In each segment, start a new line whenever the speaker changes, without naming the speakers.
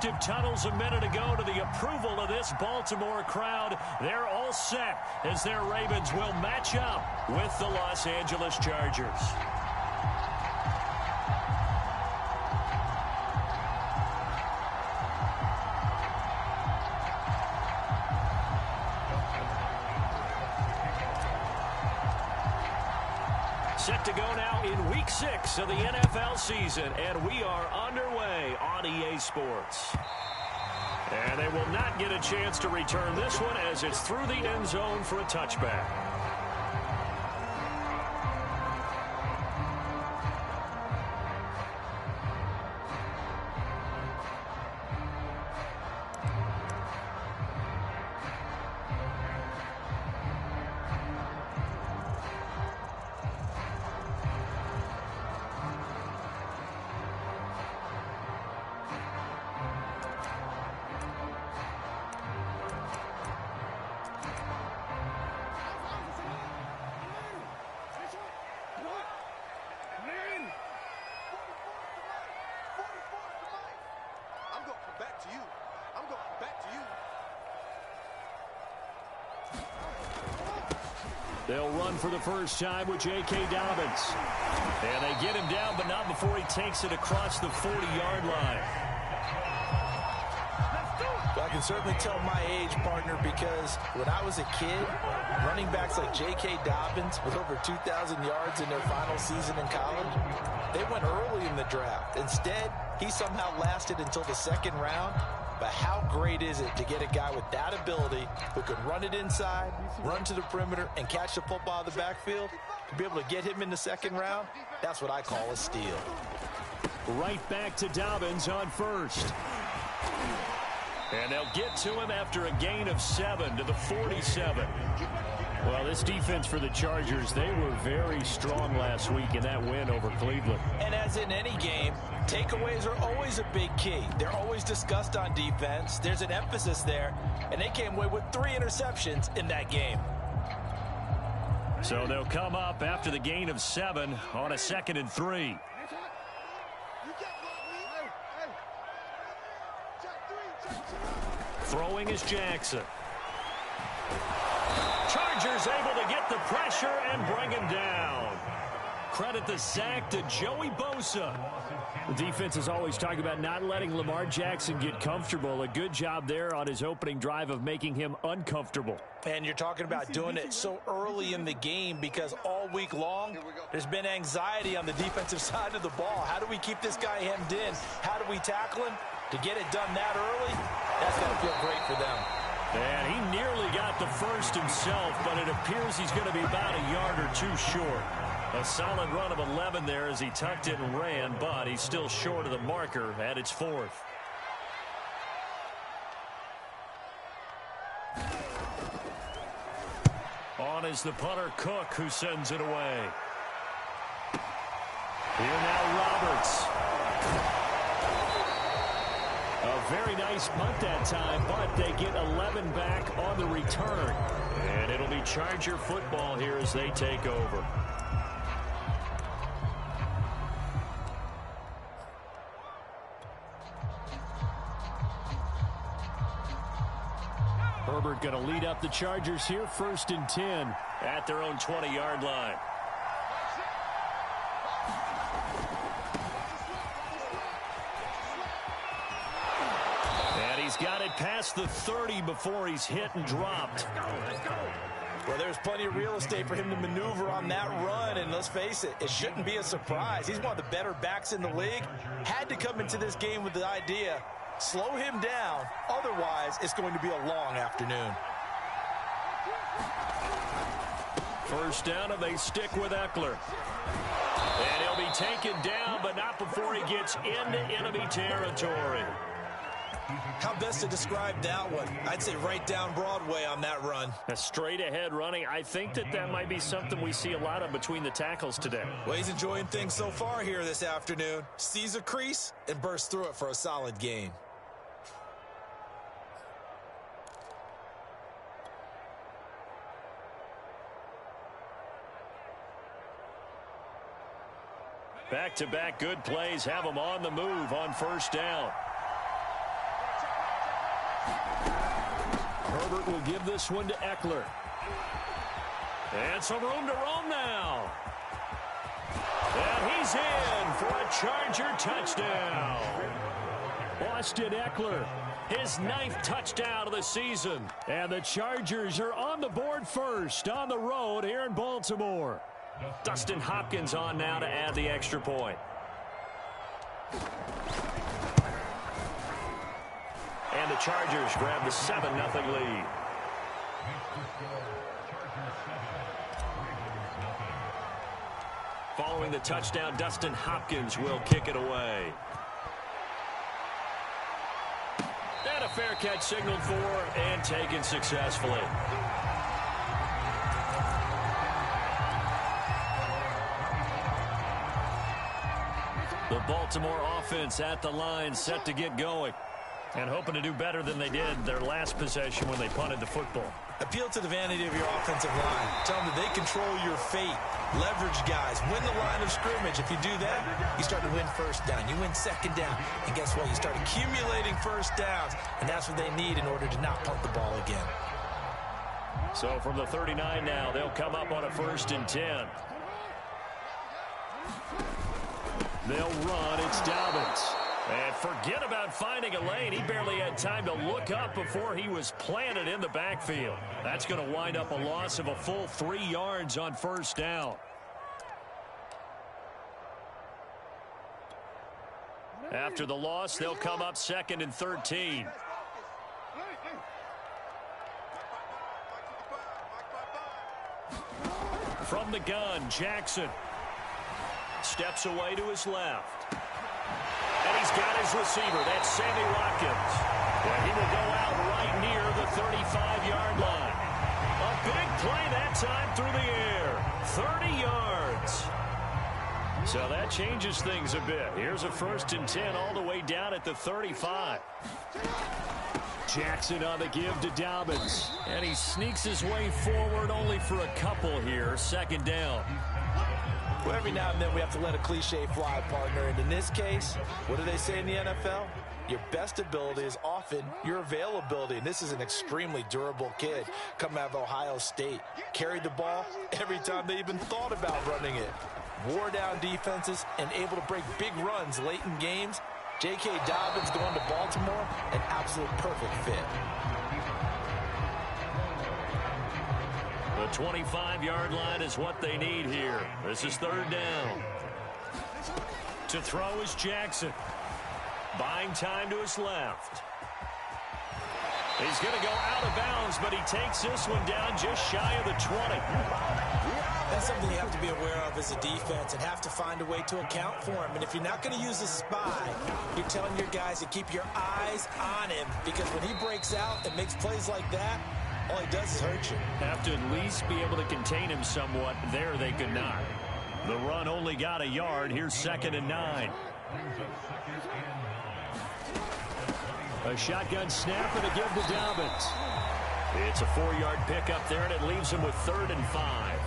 respective tunnels a minute ago to the approval of this Baltimore crowd. They're all set as their Ravens will match up with the Los Angeles Chargers. Set to go now in Week 6 of the NFL season, and we are underway on EA Sports. And they will not get a chance to return this one as it's through the end zone for a touchback. They'll run for the first time with J.K. Dobbins. And they get him down, but not before he takes it across the 40-yard line.
Well, I can certainly tell my age, partner, because when I was a kid, running backs like J.K. Dobbins with over 2,000 yards in their final season in college, they went early in the draft. Instead, he somehow lasted until the second round. But how great is it to get a guy with that ability who can run it inside, run to the perimeter, and catch the football out of the backfield? To be able to get him in the second round, that's what I call a steal.
Right back to Dobbins on first. And they'll get to him after a gain of 7 to the 47. Well, this defense for the Chargers, they were very strong last week in that win over Cleveland.
And as in any game, takeaways are always a big key. They're always discussed on defense. There's an emphasis there, and they came away with 3 interceptions in that game.
So they'll come up after the gain of 7 on a 2nd and 3. Throwing is Jackson. Chargers able to get the pressure and bring him down. Credit the sack to Joey Bosa. The defense is always talking about not letting Lamar Jackson get comfortable. A good job there on his opening drive of making him uncomfortable.
And you're talking about doing it so early in the game because all week long there's been anxiety on the defensive side of the ball. How do we keep this guy hemmed in? How do we tackle him? To get it done that early, that's going to feel great for them.
And he nearly got the first himself, but it appears he's going to be about a yard or 2 short. A solid run of 11 there as he tucked it and ran, but he's still short of the marker at its 4th. On is the punter Cook, who sends it away. Here now Roberts. A very nice punt that time, but they get 11 back on the return. And it'll be Charger football here as they take over. Herbert going to lead up the Chargers here, 1st and 10 at their own 20-yard line. He's got it past the 30 before he's hit and dropped.
Well, there's plenty of real estate for him to maneuver on that run, and let's face it, it shouldn't be a surprise. He's one of the better backs in the league. Had to come into this game with the idea, slow him down, otherwise it's going to be a long afternoon.
First down, and they stick with Eckler. And he'll be taken down, but not before he gets into enemy territory.
How best to describe that one? I'd say right down Broadway on that run.
A straight ahead running. I think that might be something we see a lot of between the tackles today.
Well, he's enjoying things so far here this afternoon. Sees a crease and bursts through it for a solid gain.
Back-to-back good plays have him on the move on first down. Herbert will give this one to Eckler. And some room to roam now. And he's in for a Charger touchdown. Austin Eckler, his 9th touchdown of the season. And the Chargers are on the board first on the road here in Baltimore. Dustin Hopkins on now to add the extra point. And the Chargers grab the 7-0 lead. Following the touchdown, Dustin Hopkins will kick it away. And a fair catch signaled for and taken successfully. The Baltimore offense at the line, set to get going. And hoping to do better than they did their last possession when they punted the football.
Appeal to the vanity of your offensive line. Tell them that they control your fate. Leverage guys. Win the line of scrimmage. If you do that, you start to win first down. You win second down. And guess what? You start accumulating first downs. And that's what they need in order to not punt the ball again.
So from the 39 now, they'll come up on a 1st and 10. They'll run. It's Dobbins. And forget about finding a lane. He barely had time to look up before he was planted in the backfield. That's going to wind up a loss of a full 3 yards on 1st down. After the loss, they'll come up 2nd and 13. From the gun, Jackson steps away to his left. And he's got his receiver. That's Sammy Watkins. And he will go out right near the 35-yard line. A big play that time through the air. 30 yards. So that changes things a bit. Here's a 1st and 10 all the way down at the 35. Jackson on the give to Dobbins. And he sneaks his way forward only for a couple here. 2nd down.
Well, every now and then we have to let a cliche fly, partner. And in this case, what do they say in the NFL? Your best ability is often your availability. And this is an extremely durable kid coming out of Ohio State. Carried the ball every time they even thought about running it. Wore down defenses and able to break big runs late in games. J.K. Dobbins going to Baltimore, an absolute perfect fit.
The 25-yard line is what they need here. This is 3rd down. To throw is Jackson. Buying time to his left. He's going to go out of bounds, but he takes this one down just shy of the 20.
That's something you have to be aware of as a defense and have to find a way to account for him. And if you're not going to use a spy, you're telling your guys to keep your eyes on him, because when he breaks out and makes plays like that, all he does is hurt you. Have to at least be able to contain him somewhat. There they could not. The run only got a yard. Here's 2nd and 9. A shotgun snap and a give to Dobbins. It's a 4-yard pickup there, and it leaves him with 3rd and 5.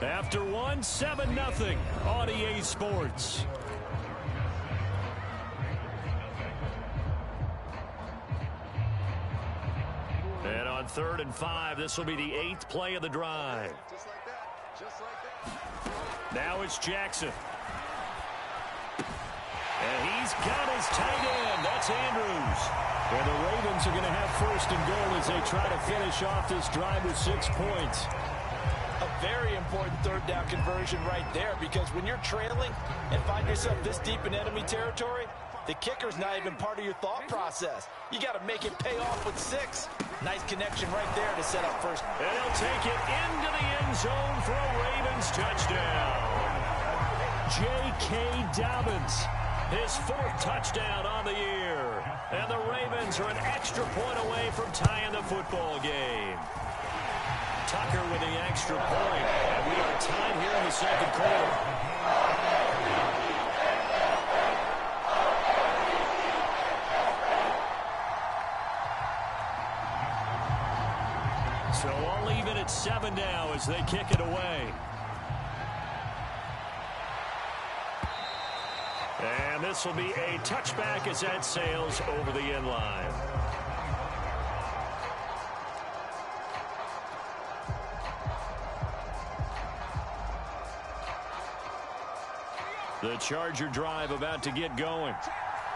After one, 7-0 on EA Sports. And on 3rd and 5, this will be the 8th play of the drive.
Just like that. Just like that.
Now it's Jackson. And he's got his tight end. That's Andrews. And the Ravens are going to have 1st and goal as they try to finish off this drive with 6 points.
A very important 3rd down conversion right there, because when you're trailing and find yourself this deep in enemy territory, the kicker's not even part of your thought process. You got to make it pay off with 6. Nice connection right there to set up 1st.
And he'll take it into the end zone for a Ravens touchdown. J.K. Dobbins, his 4th touchdown on the year. And the Ravens are an extra point away from tying the football game. Tucker with the extra point. And we are tied here in the 2nd quarter. So I'll leave it at 7 now as they kick it away. And this will be a touchback as that sails over the end line. The Charger drive about to get going.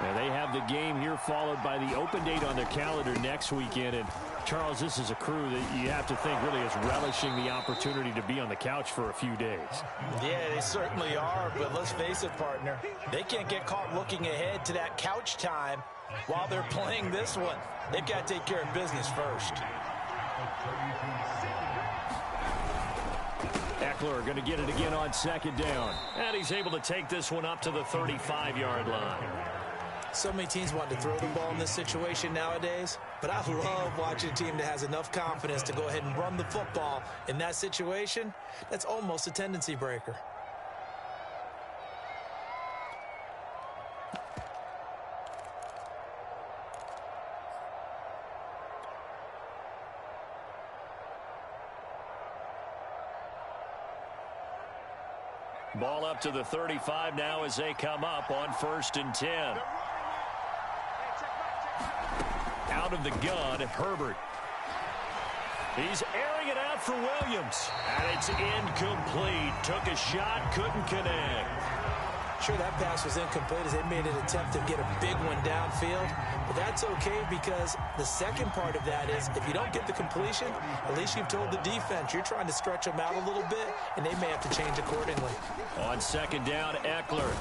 And they have the game here followed by the open date on their calendar next weekend. And Charles, this is a crew that you have to think really is relishing the opportunity to be on the couch for a few days.
Yeah, they certainly are, but let's face it, partner. They can't get caught looking ahead to that couch time while they're playing this one. They've got to take care of business first.
Eckler going to get it again on second down. And he's able to take this one up to the 35-yard line.
So many teams want to throw the ball in this situation nowadays, but I love watching a team that has enough confidence to go ahead and run the football in that situation. That's almost a tendency breaker.
Ball up to the 35 now as they come up on 1st and 10. Out of the gun, Herbert. He's airing it out for Williams. And it's incomplete. Took a shot, couldn't connect.
Sure, that pass was incomplete as they made an attempt to get a big one downfield. But that's okay because the second part of that is if you don't get the completion, at least you've told the defense you're trying to stretch them out a little bit, and they may have to change accordingly.
On second down, Eckler.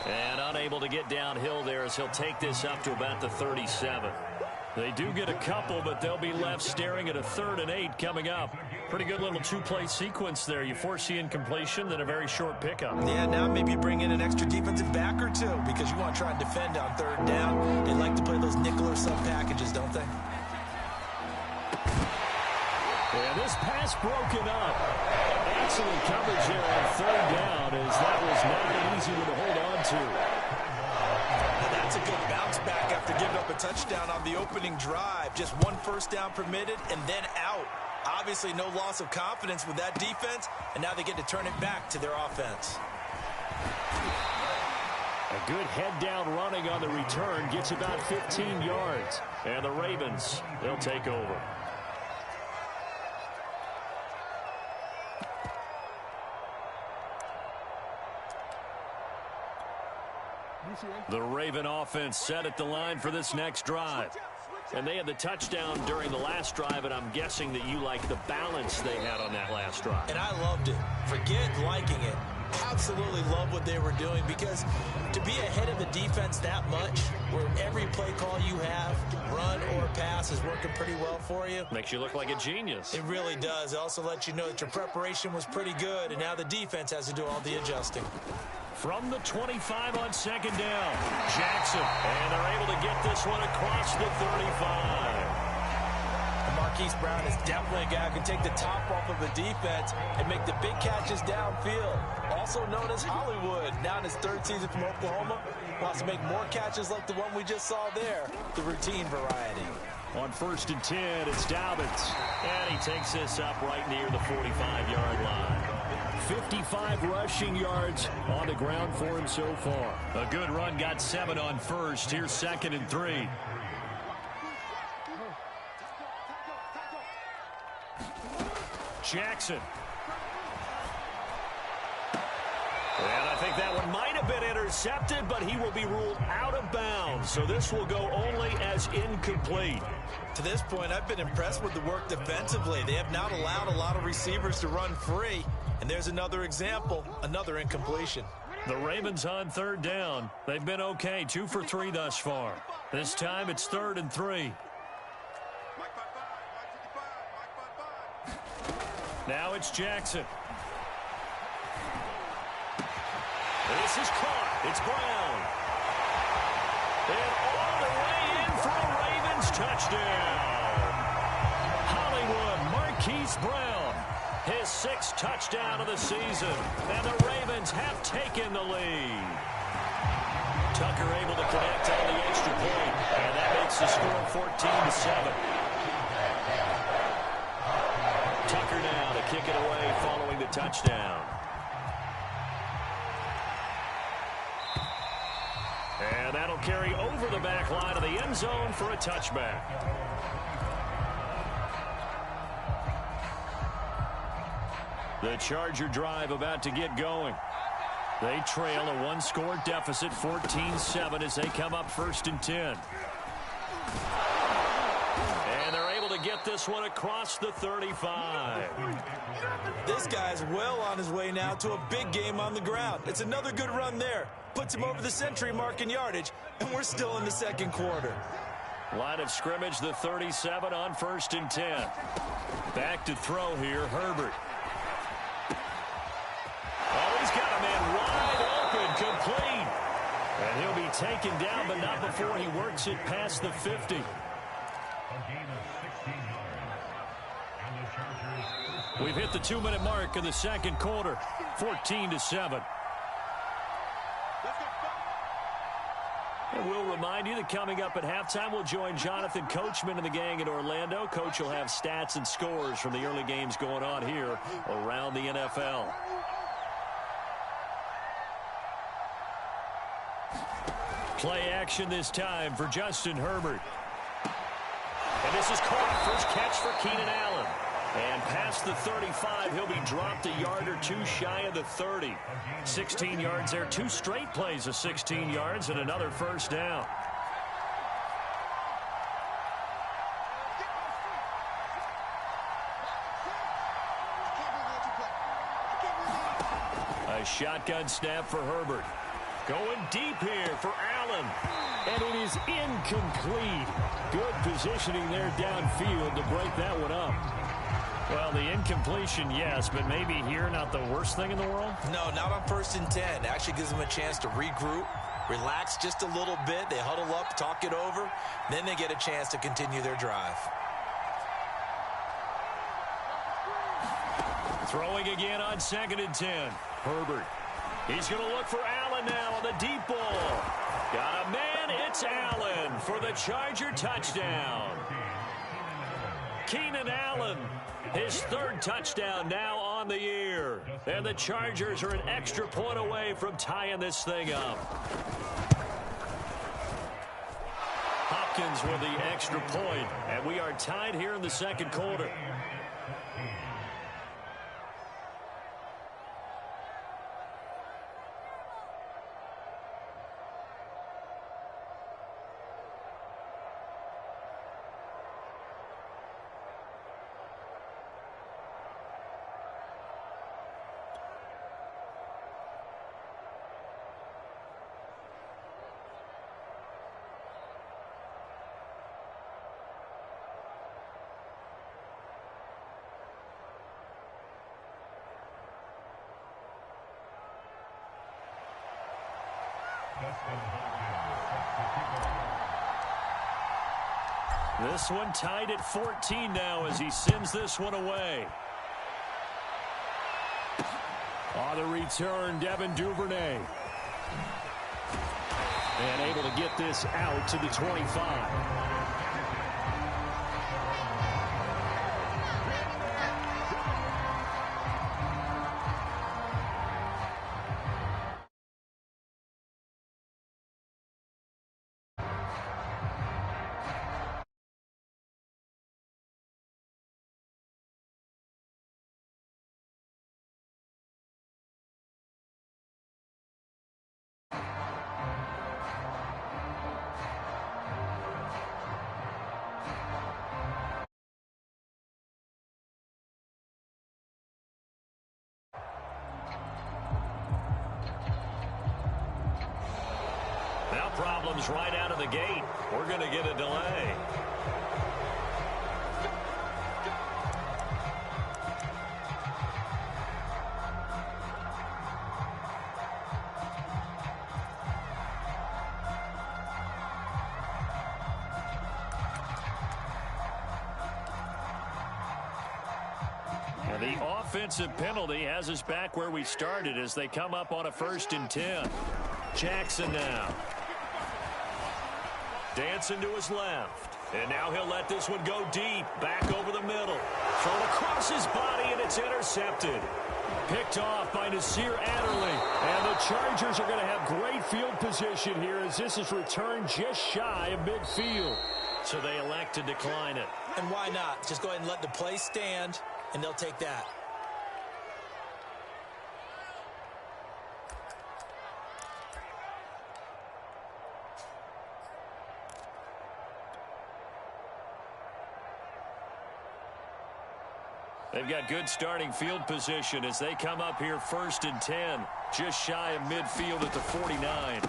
And unable to get downhill there as he'll take this up to about the 37. They do get a couple, but they'll be left staring at a 3rd and 8 coming up. Pretty good little two-play sequence there. You force the incompletion, then a very short pickup.
Yeah, now maybe bring in an extra defensive back or two because you want to try and defend on 3rd down. They like to play those nickel or sub packages, don't they?
And this pass broken up. Excellent coverage there on 3rd down as that was not an easy one to hold on to.
Now that's a good bounce back after giving up a touchdown on the opening drive. Just 1 first down permitted and then out. Obviously no loss of confidence with that defense, and now they get to turn it back to their offense.
A good head-down running on the return gets about 15 yards. And the Ravens, they'll take over. The Raven offense set at the line for this next drive. And they had the touchdown during the last drive, and I'm guessing that you like the balance they had on that last drive.
And I loved it. Forget liking it. Absolutely love what they were doing because to be ahead of a defense that much, where every play call you have, run or pass, is working pretty well for you.
Makes you look like a genius.
It really does. It also lets you know that your preparation was pretty good, and now the defense has to do all the adjusting.
From the 25 on second down, Jackson. And they're able to get this one across the 35.
Marquise Brown is definitely a guy who can take the top off of a defense and make the big catches downfield. Also known as Hollywood, now in his 3rd season from Oklahoma. Wants to make more catches like the one we just saw there, the routine variety.
On 1st and 10, it's Dobbins. And he takes this up right near the 45-yard line. 55 rushing yards on the ground for him so far. A good run, got 7 on 1st. Here's 2nd and 3. Jackson. And I think that one might have been intercepted, but he will be ruled out of bounds. So this will go only as incomplete.
To this point, I've been impressed with the work defensively. They have not allowed a lot of receivers to run free. And there's another example, another incompletion.
The Ravens on 3rd down. They've been okay, 2 for 3 thus far. This time it's 3rd and 3. Now it's Jackson. This is caught. It's Brown. And all the way in for a Ravens touchdown. Hollywood Marquise Brown. His 6th touchdown of the season. And the Ravens have taken the lead. Tucker able to connect on the extra point. And that makes the score 14-7. touchdown. And that'll carry over the back line of the end zone for a touchback. The Charger drive about to get going. They trail a one-score deficit, 14-7, as they come up 1st and 10. And they're able to get this one across the 35.
This guy's well on his way now to a big game on the ground. It's another good run there. Puts him over the century mark in yardage, and we're still in the 2nd quarter.
Line of scrimmage, the 37 on 1st and 10. Back to throw here, Herbert. Oh, he's got a man wide open, complete. And he'll be taken down, but not before he works it past the 50. We've hit the 2-minute mark in the 2nd quarter, 14-7. And we'll remind you that coming up at halftime, we'll join Jonathan Coachman and the gang in Orlando. Coach will have stats and scores from the early games going on here around the NFL. Play action this time for Justin Herbert. And this is caught. First catch for Keenan Allen. And past the 35, he'll be dropped a yard or two shy of the 30. 16 yards there. 2 straight plays of 16 yards and another first down. A shotgun snap for Herbert. Going deep here for Allen. And it is incomplete. Good positioning there downfield to break that one up. Well, the incompletion, yes, but maybe here not the worst thing in the world?
No, not on 1st and 10. Actually gives them a chance to regroup, relax just a little bit. They huddle up, talk it over. Then they get a chance to continue their drive.
Throwing again on 2nd and 10. Herbert. He's going to look for Allen now on the deep ball. Got a man. It's Allen for the Charger touchdown. Keenan Allen, his 3rd touchdown now on the year. And the Chargers are an extra point away from tying this thing up. Hopkins with the extra point, and we are tied here in the 2nd quarter. This one tied at 14 now as he sends this one away. On the return, Devin Duvernay. And able to get this out to the 25. Now problems right out of the gate. We're going to get a delay. And the offensive penalty has us back where we started as they come up on a 1st and 10. Jackson now. Dancing to his left. And now he'll let this one go deep. Back over the middle. Thrown across his body, and it's intercepted. Picked off by Nasir Adderley. And the Chargers are going to have great field position here as this is returned just shy of midfield. So they elect to decline it.
And why not? Just go ahead and let the play stand, and they'll take that.
They've got good starting field position as they come up here 1st and 10. Just shy of midfield at the 49.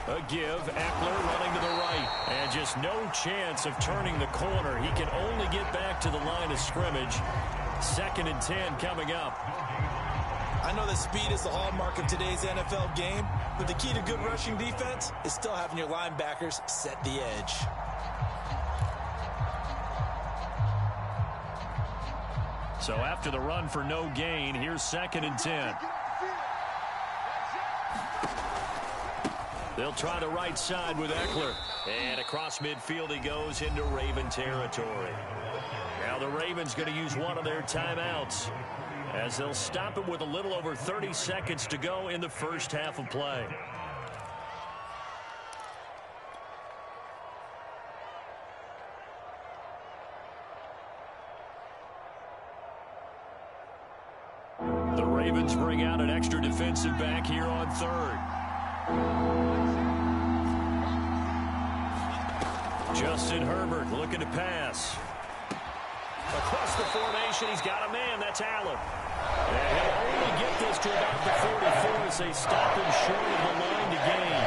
A give. Eckler running to the right. And just no chance of turning the corner. He can only get back to the line of scrimmage. 2nd and 10 coming up.
I know that speed is the hallmark of today's NFL game, but the key to good rushing defense is still having your linebackers set the edge.
So after the run for no gain, here's 2nd and 10. They'll try the right side with Eckler. And across midfield he goes into Raven territory. Now the Ravens going to use one of their timeouts as they'll stop it with a little over 30 seconds to go in the first half of play. The Ravens bring out an extra defensive back here on 3rd. Justin Herbert looking to pass. Across the formation, he's got a man. That's Allen. And he'll only get this to about the 44 as they stop him short of the line to gain.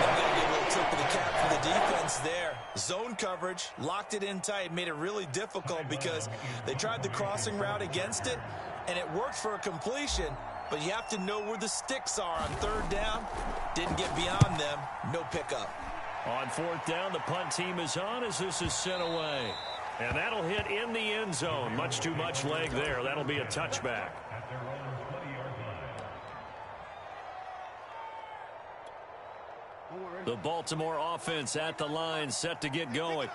I'm going to give a little tip of the cap for the defense there. Zone coverage, locked it in tight, made it really difficult because they tried the crossing route against it, and it worked for a completion, but you have to know where the sticks are on 3rd down. Didn't get beyond them. No pickup.
On 4th down, the punt team is on as this is sent away. And that'll hit in the end zone. Much too much leg there. That'll be a touchback. The Baltimore offense at the line set to get going.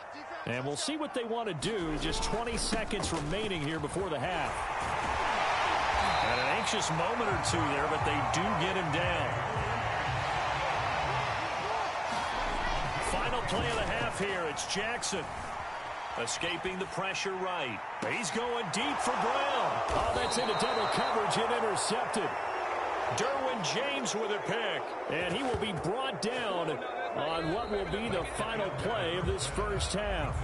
And we'll see what they want to do. Just 20 seconds remaining here before the half. And an anxious moment or two there, but they do get him down. Final play of the half here. It's Jackson. Escaping the pressure right. He's going deep for Brown. Oh, that's into double coverage and intercepted. Derwin James with a pick. And he will be brought down on what will be the final play of this first half.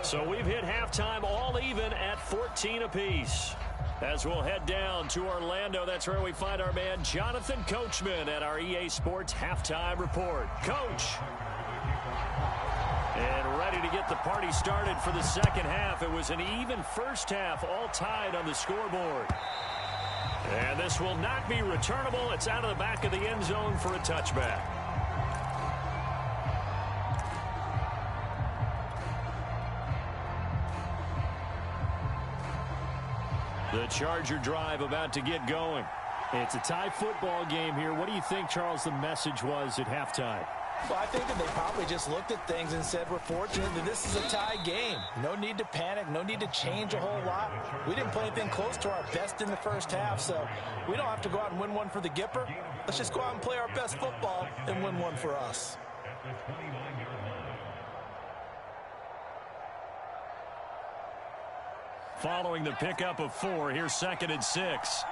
So we've hit halftime all even at 14 apiece. As we'll head down to Orlando, that's where we find our man Jonathan Coachman at our EA Sports Halftime Report. Coach. And ready to get the party started for the second half. It was an even first half, all tied on the scoreboard. And this will not be returnable. It's out of the back of the end zone for a touchback. The Charger drive about to get going. It's a tie football game here. What do you think, Charles, the message was at halftime?
Well, I think that they probably just looked at things and said, we're fortunate that this is a tie game. No need to panic. No need to change a whole lot. We didn't play anything close to our best in the first half, so we don't have to go out and win one for the Gipper. Let's just go out and play our best football and win one for us.
Following the pickup of 4, here's 2nd and 6.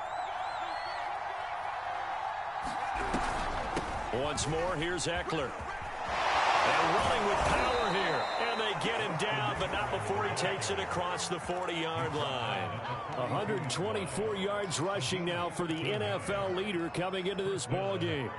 Once more, here's Eckler. And running with power here. And they get him down, but not before he takes it across the 40-yard line. 124 yards rushing now for the NFL leader coming into this ball game.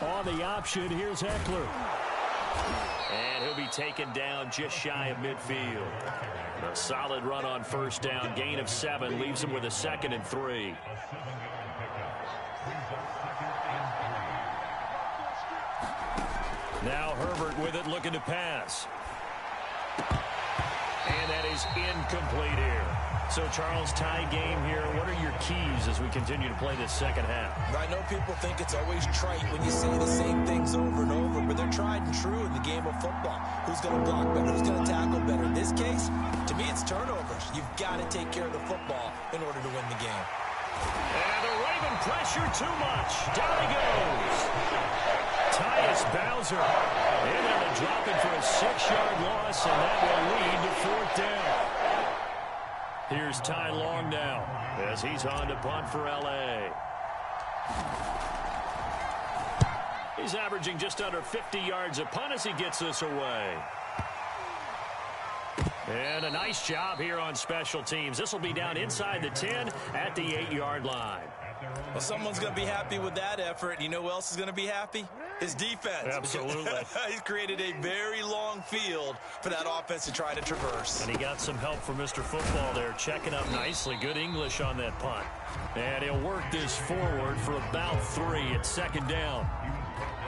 On the option, here's Eckler. And he'll be taken down just shy of midfield. A solid run on first down. Gain of 7 leaves him with a 2nd and 3. Now Herbert with it, looking to pass. And that is incomplete here. So, Charles, tie game here. What are your keys as we continue to play this second half?
I know people think it's always trite when you say the same things over and over, but they're tried and true in the game of football. Who's going to block better? Who's going to tackle better? In this case, to me, it's turnovers. You've got to take care of the football in order to win the game.
And the Raven pressure too much. Down he goes. Tyus Bowser. In there to drop it for a 6-yard loss, and that will lead to 4th down. Here's Ty Long now as he's on to punt for L.A. He's averaging just under 50 yards a punt as he gets this away. And a nice job here on special teams. This will be down inside the 10 at the 8-yard line.
Well, someone's going to be happy with that effort. You know who else is going to be happy? His defense.
Absolutely.
He's created a very long field for that offense to try to traverse.
And he got some help from Mr. Football there, checking up nicely. Good English on that punt. And he'll work this forward for about 3 at 2nd down.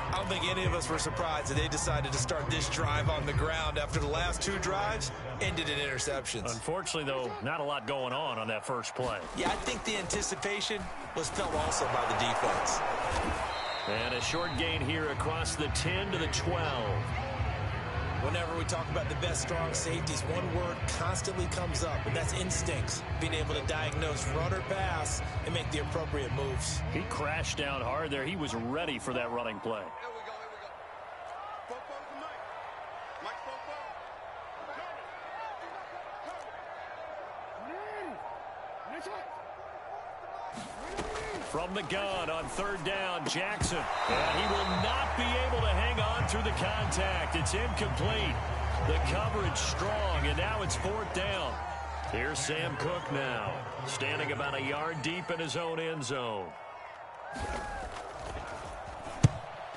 I don't think any of us were surprised that they decided to start this drive on the ground after the last 2 drives ended in interceptions.
Unfortunately, though, not a lot going on that first play.
Yeah, I think the anticipation was felt also by the defense.
And a short gain here across the 10 to the 12.
Whenever we talk about the best strong safeties, one word constantly comes up, and that's instincts. Being able to diagnose run or pass and make the appropriate moves.
He crashed down hard there. He was ready for that running play.
Here we go. Football tonight. Mike football.
From the gun on 3rd down, Jackson. And he will not be able to hang on through the contact. It's incomplete. The coverage strong, and now it's 4th down. Here's Sam Cook now, standing about a yard deep in his own end zone.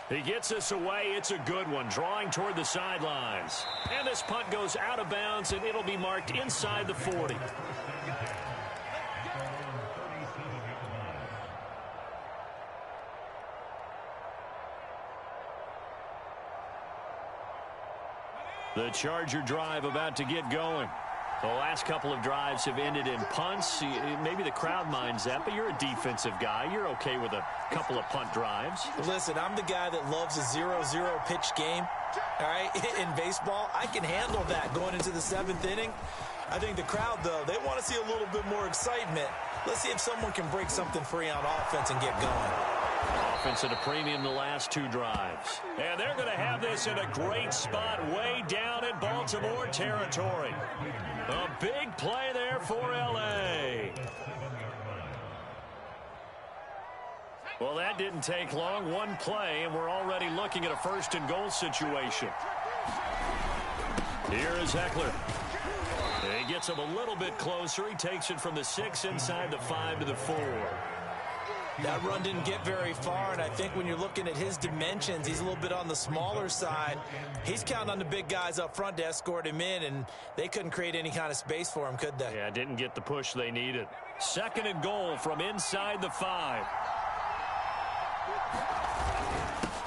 He gets this away. It's a good one, drawing toward the sidelines. And this punt goes out of bounds, and it'll be marked inside the 40. The Charger drive about to get going. The last couple of drives have ended in punts. Maybe the crowd minds that, but you're a defensive guy. You're okay with a couple of punt drives.
Listen, I'm the guy that loves a 0-0 pitch game. All right, in baseball, I can handle that going into the 7th inning. I think the crowd, though, they want to see a little bit more excitement. Let's see if someone can break something free on offense and get going.
Offense at a premium the last 2 drives. And they're going to have this in a great spot way down in Baltimore territory. A big play there for L.A. Well, that didn't take long. 1 play, and we're already looking at a 1st and goal situation. Here is Eckler. He gets him a little bit closer. He takes it from the 6 inside the 5 to the 4.
That run didn't get very far, and I think when you're looking at his dimensions, he's a little bit on the smaller side. He's counting on the big guys up front to escort him in, and they couldn't create any kind of space for him, could they?
Yeah, didn't get the push they needed. 2nd and goal from inside the 5.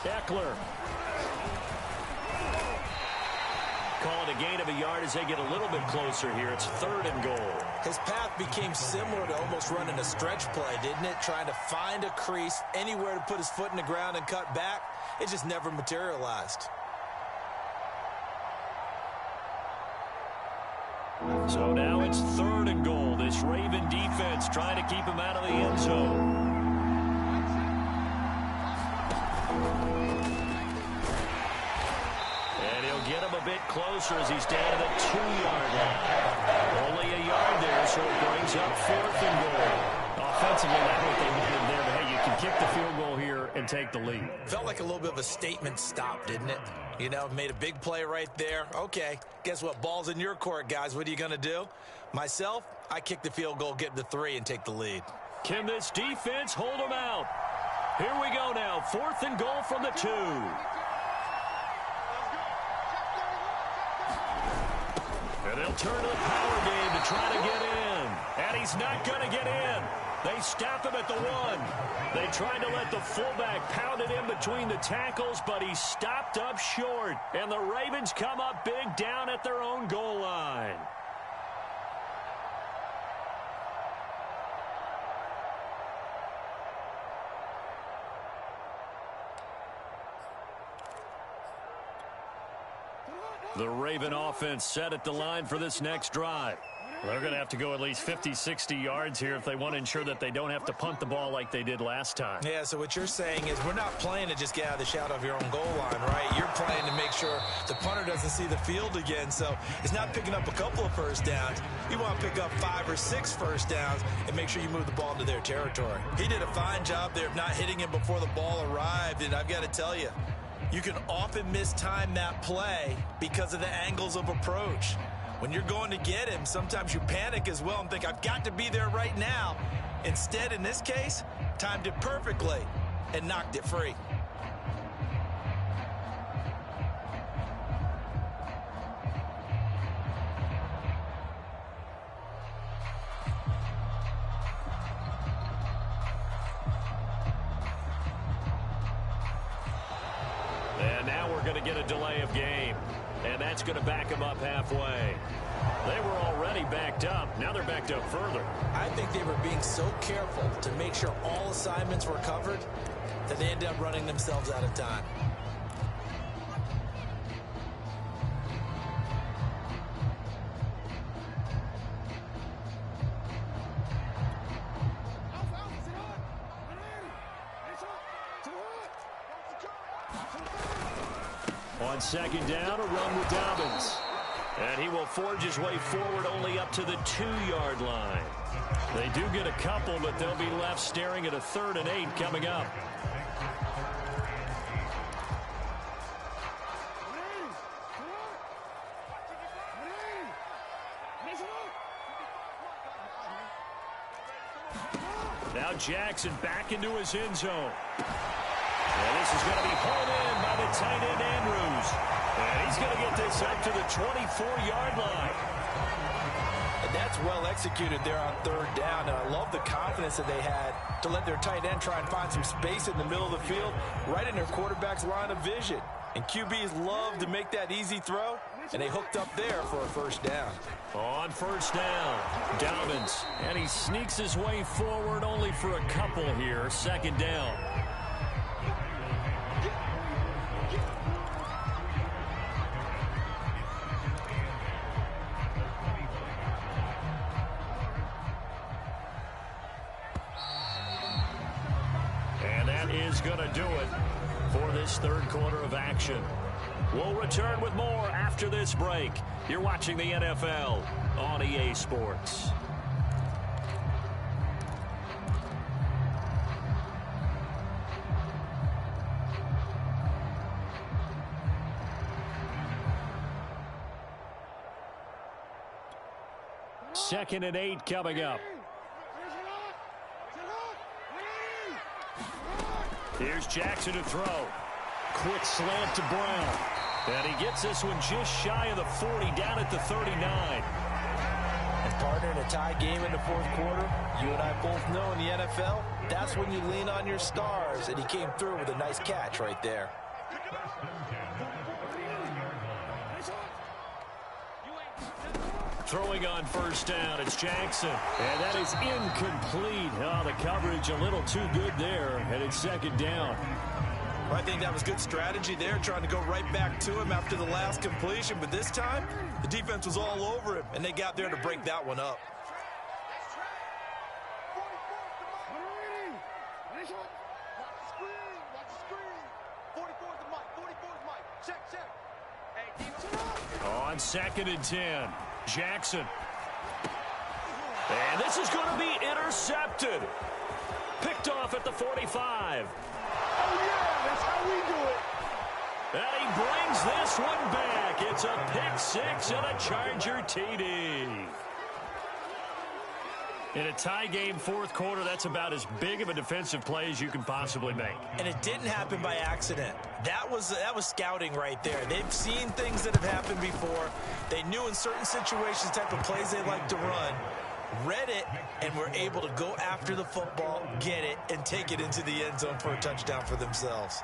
Eckler. Call it a gain of a yard as they get a little bit closer here. It's 3rd and goal.
His path became similar to almost running a stretch play, didn't it? Trying to find a crease, anywhere to put his foot in the ground and cut back. It just never materialized.
So now it's 3rd and goal. This Raven defense trying to keep him out of the end zone. Get him a bit closer as he's down to the 2-yard line. Only a yard there, so it brings up 4th and goal. Offensively, that's what they needed there. But hey, you can kick the field goal here and take the lead.
Felt like a little bit of a statement stop, didn't it? You know, made a big play right there. Okay, guess what? Ball's in your court, guys. What are you going to do? Myself, I kick the field goal, get the 3, and take the lead.
Can this defense hold them out? Here we go now. 4th and goal from the 2. And they'll turn to the power game to try to get in. And he's not going to get in. They stop him at the 1. They tried to let the fullback pound it in between the tackles, but he stopped up short. And the Ravens come up big down at their own goal line. The Raven offense set at the line for this next drive. They're going to have to go at least 50, 60 yards here if they want to ensure that they don't have to punt the ball like they did last time.
Yeah, so what you're saying is we're not playing to just get out of the shadow of your own goal line, right? You're playing to make sure the punter doesn't see the field again. So it's not picking up a couple of first downs. You want to pick up 5 or 6 first downs and make sure you move the ball into their territory. He did a fine job there of not hitting him before the ball arrived, and I've got to tell you, you can often mistime that play because of the angles of approach. When you're going to get him, sometimes you panic as well and think, I've got to be there right now. Instead, in this case, timed it perfectly and knocked it free.
And now we're going to get a delay of game. And that's going to back them up halfway. They were already backed up. Now they're backed up further.
I think they were being so careful to make sure all assignments were covered that they ended up running themselves out of time.
On second down, a run with Dobbins. And he will forge his way forward only up to the 2-yard line. They do get a couple, but they'll be left staring at a 3rd and 8 coming up. Now Jackson back into his end zone. And this is going to be hauled in by the tight end Andrews. And he's going to get this up to the 24-yard line.
And that's well executed there on 3rd down. And I love the confidence that they had to let their tight end try and find some space in the middle of the field, right in their quarterback's line of vision. And QBs love to make that easy throw, and they hooked up there for a 1st down.
On 1st down, Dobbins. And he sneaks his way forward only for a couple here. 2nd down. Is going to do it for this 3rd quarter of action. We'll return with more after this break. You're watching the NFL on EA Sports. Second and 8 coming up. Here's Jackson to throw. Quick slant to Brown. And he gets this one just shy of the 40, down at the 39.
And partner, in a tie game in the 4th quarter, you and I both know in the NFL, that's when you lean on your stars. And he came through with a nice catch right there.
Throwing on 1st down, it's Jackson. And that is incomplete. Oh, the coverage a little too good there, and it's 2nd down.
Well, I think that was good strategy there, trying to go right back to him after the last completion. But this time, the defense was all over him, and they got there to break that one up.
On 2nd and 10, Jackson. And this is going to be intercepted. Picked off at the 45.
Oh, yeah, that's how we do it.
And he brings this one back. It's a pick 6 and a Charger TD. In a tie game, 4th quarter, that's about as big of a defensive play as you can possibly make.
And it didn't happen by accident. That was scouting right there. They've seen things that have happened before. They knew in certain situations the type of plays they like to run, read it, and were able to go after the football, get it, and take it into the end zone for a touchdown for themselves.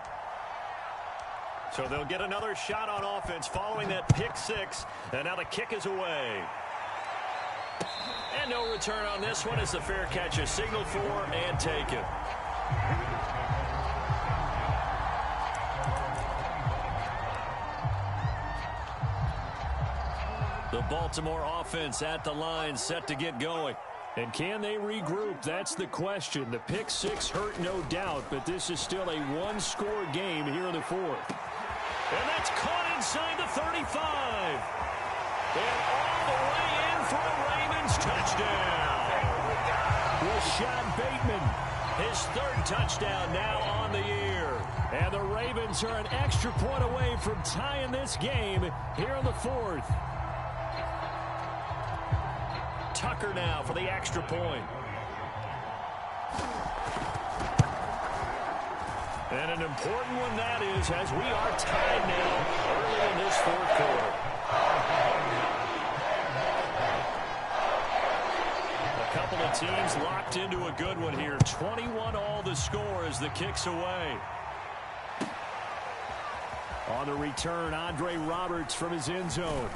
So they'll get another shot on offense following that pick 6, and now the kick is away. And no return on this one as the fair catch is signaled for and taken. The Baltimore offense at the line, set to get going. And can they regroup? That's the question. The pick six hurt, no doubt, but this is still a one-score game here in the fourth. And that's caught inside the 35. And all the way in for a Ravens touchdown. Rashad Bateman, his third touchdown now on the year. And the Ravens are an extra point away from tying this game here in the fourth. Tucker now for the extra point. And an important one that is, as we are tied now early in this fourth quarter. A couple of teams locked into a good one here. 21 all the score as the kick's away. On the return, Andre Roberts from his end zone.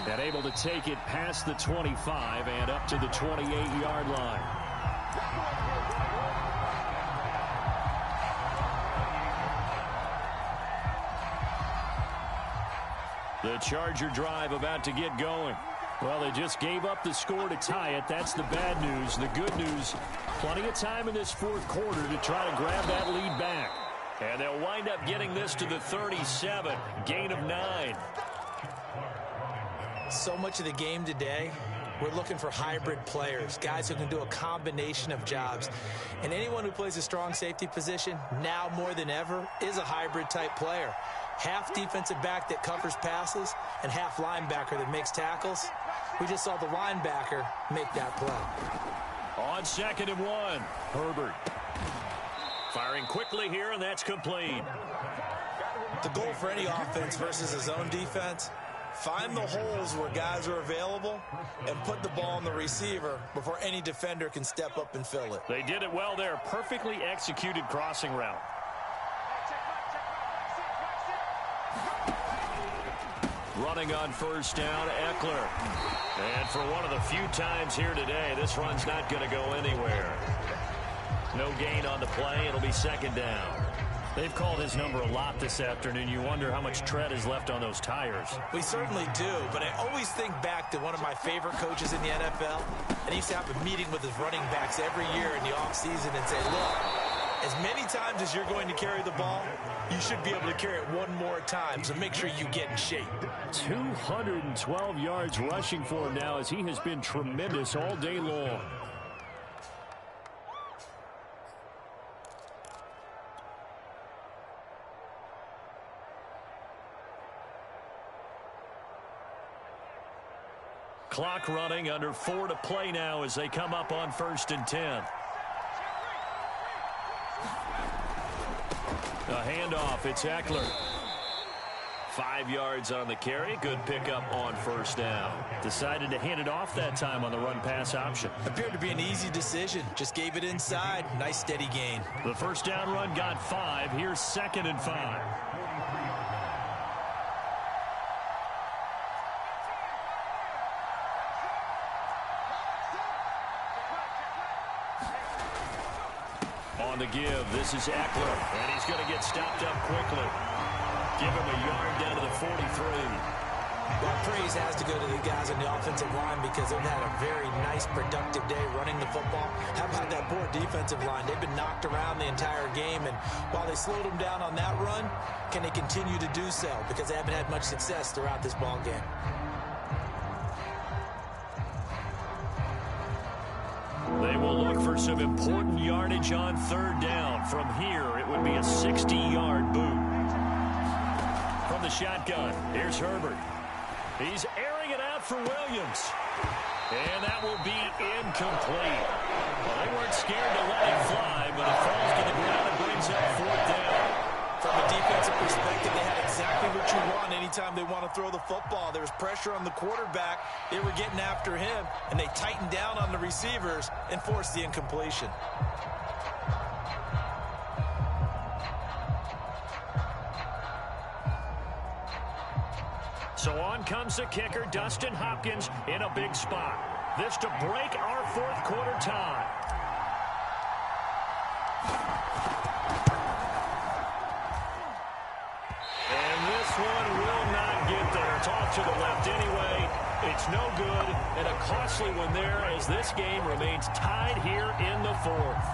And able to take it past the 25 and up to the 28-yard line. The Charger drive about to get going. Well, they just gave up the score to tie it. That's the bad news. The good news, plenty of time in this fourth quarter to try to grab that lead back. And they'll wind up getting this to the 37, gain of 9.
So much of the game today, we're looking for hybrid players, guys who can do a combination of jobs. And anyone who plays a strong safety position, now more than ever, is a hybrid type player. Half defensive back that covers passes and half linebacker that makes tackles. We just saw the linebacker make that play.
On 2nd and 1, Herbert. Firing quickly here, and that's complete.
The goal for any offense versus a zone defense, find the holes where guys are available and put the ball on the receiver before any defender can step up and fill it.
They did it well there. Perfectly executed crossing route. Running on first down, Eckler. And for one of the few times here today, this run's not going to go anywhere. No gain on the play. It'll be 2nd down. They've called his number a lot this afternoon. You wonder how much tread is left on those tires.
We certainly do, but I always think back to one of my favorite coaches in the NFL, and he used to have a meeting with his running backs every year in the offseason and say, look, as many times as you're going to carry the ball, you should be able to carry it one more time, so make sure you get in shape.
212 yards rushing for him now as he has been tremendous all day long. Clock running, under 4 to play now as they come up on 1st and 10. A handoff, it's Eckler. 5 yards on the carry. Good pickup on 1st down. Decided to hand it off that time on the run-pass option.
Appeared to be an easy decision. Just gave it inside. Nice steady gain.
The 1st down run got 5. Here's 2nd and 5. On the give, this is Eckler, and he's going to get stopped up quickly. Give him a yard down to the 43.
Well, praise has to go to the guys on the offensive line because they've had a very nice, productive day running the football. How about that poor defensive line? They've been knocked around the entire game, and while they slowed them down on that run, can they continue to do so? Because they haven't had much success throughout this ball game.
They will look for some important yardage on 3rd down. From here, it would be a 60-yard boot. From the shotgun, here's Herbert. He's airing it out for Williams. And that will be incomplete. Well, they weren't scared to let him fly, but it falls to the ground and brings up 4th down.
From a defensive perspective, they had exactly what you want anytime they want to throw the football. There was pressure on the quarterback. They were getting after him, and they tightened down on the receivers and forced the incompletion.
So on comes the kicker, Dustin Hopkins, in a big spot. This to break our 4th quarter tie. And this one will not get there. It's off to the left anyway. It's no good, and a costly one there as this game remains tied here in the fourth.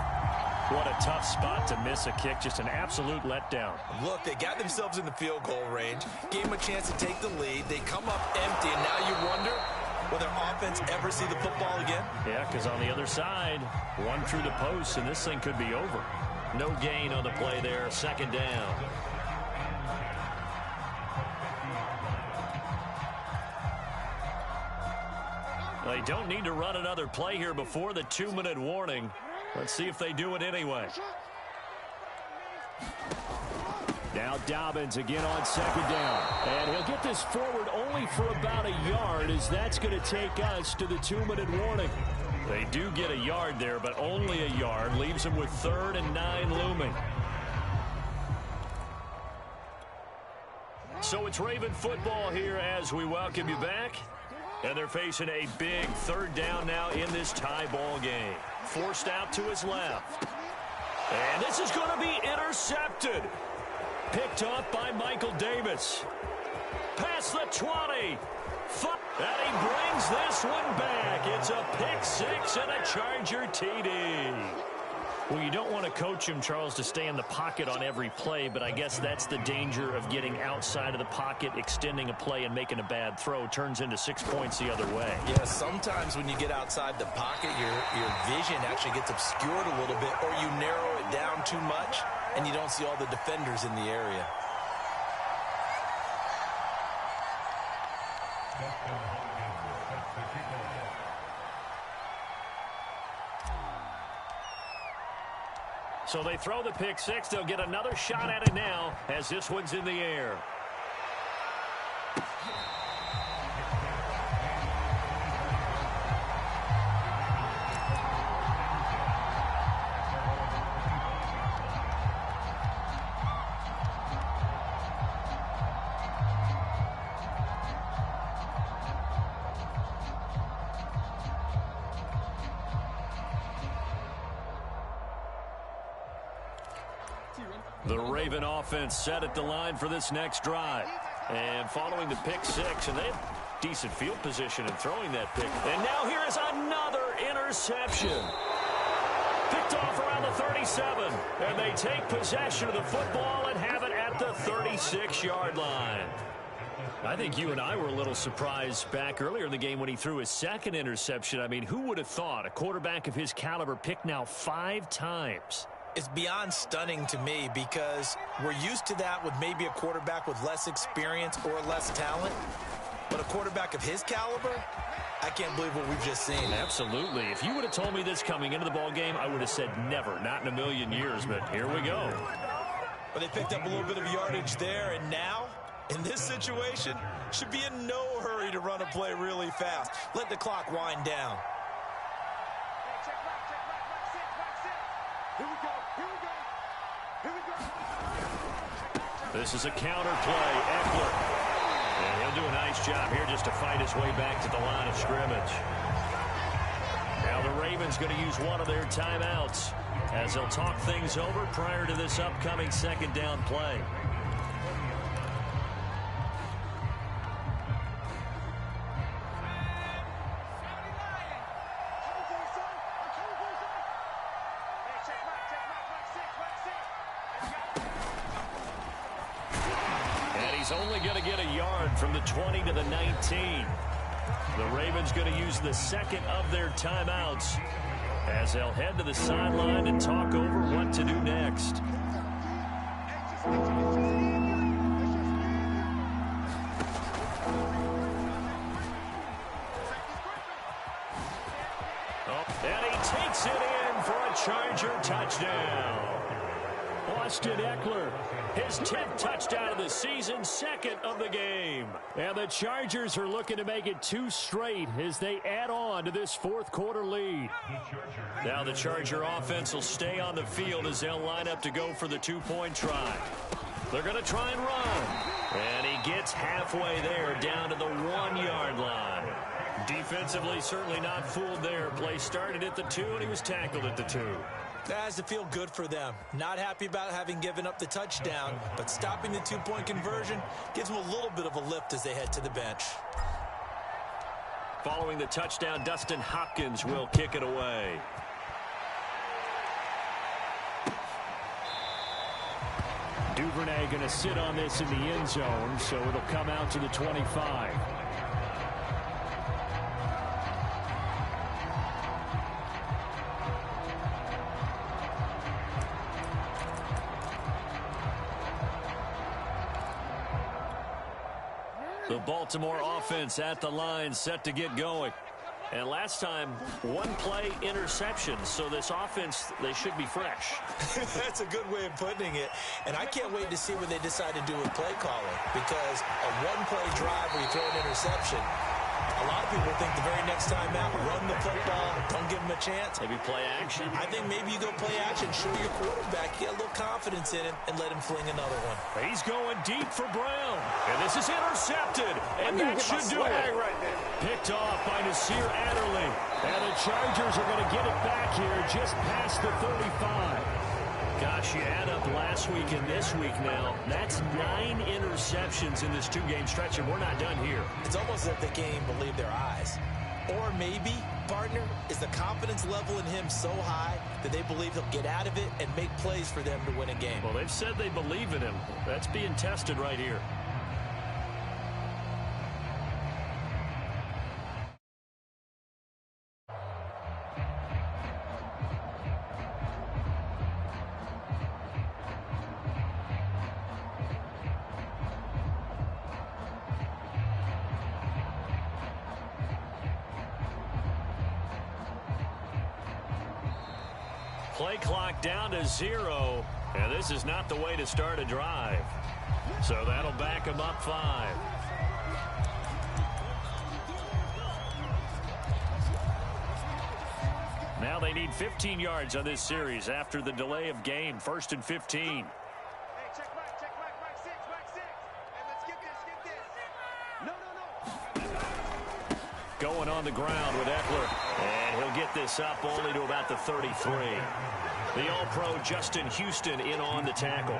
What a tough spot to miss a kick. Just an absolute letdown.
Look, they got themselves in the field goal range, gave them a chance to take the lead. They come up empty, and now you wonder, will their offense ever see the football again?
Yeah, because on the other side, one through the post, and this thing could be over. No gain on the play there, second down. They don't need to run another play here before the 2-minute warning. Let's see if they do it anyway. Now Dobbins again on second down. And he'll get this forward only for about a yard, as that's going to take us to the 2-minute warning. They do get a yard there, but only a yard. Leaves them with 3rd and 9 looming. So it's Raven football here as we welcome you back. And they're facing a big 3rd down now in this tie ball game. Forced out to his left. And this is going to be intercepted. Picked off by Michael Davis. Past the 20. And he brings this one back. It's a pick 6 and a Charger TD. Well, you don't want to coach him, Charles, to stay in the pocket on every play, but I guess that's the danger of getting outside of the pocket, extending a play, and making a bad throw. Turns into 6 points the other way.
Yeah, sometimes when you get outside the pocket, your vision actually gets obscured a little bit, or you narrow it down too much, and you don't see all the defenders in the area.
So they throw the pick 6. They'll get another shot at it now as this one's in the air. The Raven offense set at the line for this next drive. And following the pick 6, and they have decent field position in throwing that pick. And now here is another interception. Picked off around the 37. And they take possession of the football and have it at the 36-yard line. I think you and I were a little surprised back earlier in the game when he threw his second interception. I mean, who would have thought a quarterback of his caliber picked now 5 times?
It's beyond stunning to me because we're used to that with maybe a quarterback with less experience or less talent. But a quarterback of his caliber, I can't believe what we've just seen.
Absolutely. If you would have told me this coming into the ball game, I would have said never, not in a million years. But here we go.
But they picked up a little bit of yardage there, and now, in this situation, should be in no hurry to run a play really fast. Let the clock wind down.
This is a counter play. Eckler. And he'll do a nice job here just to fight his way back to the line of scrimmage. Now the Ravens going to use one of their timeouts as they'll talk things over prior to this upcoming second down play. He's only going to get a yard from the 20 to the 19. The Ravens going to use the second of their timeouts as they'll head to the sideline and talk over what to do next. And he takes it in for a Charger touchdown. Austin Eckler, his 10th touchdown of the season, second of the game. And the Chargers are looking to make it 2 straight as they add on to this fourth quarter lead. Now the Charger offense will stay on the field as they'll line up to go for the 2-point try. They're going to try and run. And he gets halfway there down to the 1-yard line. Defensively, certainly not fooled there. Play started at the 2, and he was tackled at the 2.
That has to feel good for them. Not happy about having given up the touchdown, but stopping the 2-point conversion gives them a little bit of a lift as they head to the bench.
Following the touchdown, Dustin Hopkins will kick it away. Duvernay going to sit on this in the end zone, so it'll come out to the 25. The Baltimore offense at the line, set to get going. And last time, one-play interception. So this offense, they should be fresh.
That's a good way of putting it. And I can't wait to see what they decide to do with play calling. Because a one-play drive where you throw an interception, a lot of people think the very next time out, run the football, don't give them a chance.
Maybe play action.
I think maybe you go play action, show your quarterback, get a little confidence in him, and let him fling another one.
He's going deep for Brown. And this is intercepted. And that should do it.
Right there.
Picked off by Nasir Adderley. And the Chargers are going to get it back here just past the 35. Gosh, you add up last week and this week now. That's 9 interceptions in this 2-game stretch, and we're not done here.
It's almost as if they can't even believe their eyes. Or maybe, partner, is the confidence level in him so high that they believe he'll get out of it and make plays for them to win a game.
Well, they've said they believe in him. That's being tested right here. Play clock down to 0, and this is not the way to start a drive. So that'll back them up 5. Now they need 15 yards on this series after the delay of game. 1st and 15.
Hey, check back, back 6. And let's get this. No.
Going on the ground with Eckler. And he'll get this up only to about the 33. The All-Pro Justin Houston in on the tackle.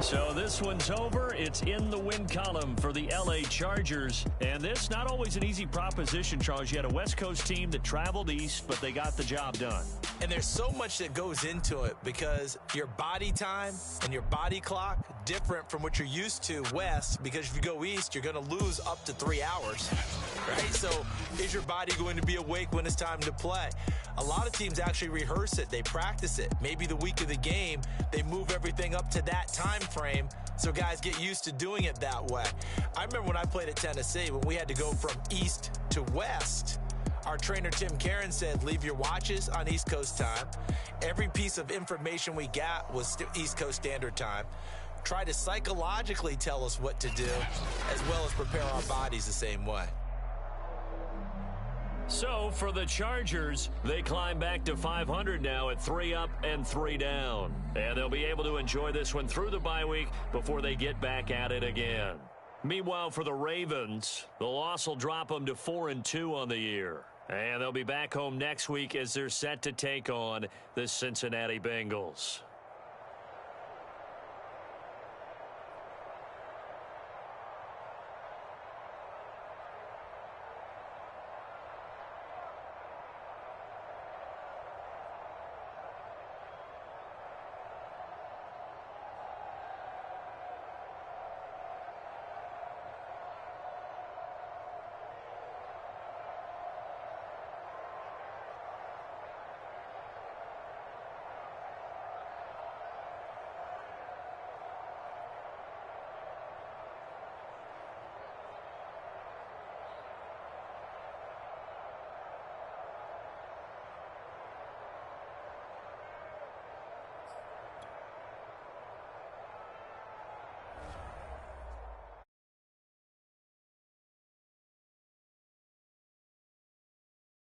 So this one's over. It's in the win column for the LA Chargers. And this, not always an easy proposition, Charles. You had a West Coast team that traveled east, but they got the job done.
And there's so much that goes into it because your body time and your body clock different from what you're used to west, because if you go east, you're going to lose up to 3 hours, right? So is your body going to be awake when it's time to play? A lot of teams actually rehearse it. They practice it. Maybe the week of the game, they move everything up to that time frame so guys get used to doing it that way. I remember when I played at Tennessee, when we had to go from east to west, our trainer Tim Karen said, leave your watches on East Coast time. Every piece of information we got was East Coast Standard Time. Try to psychologically tell us what to do, as well as prepare our bodies the same way.
So for the Chargers, they climb back to 500 now at 3 up and 3 down. And they'll be able to enjoy this one through the bye week before they get back at it again. Meanwhile, for the Ravens, the loss will drop them to 4-2 on the year. And they'll be back home next week as they're set to take on the Cincinnati Bengals.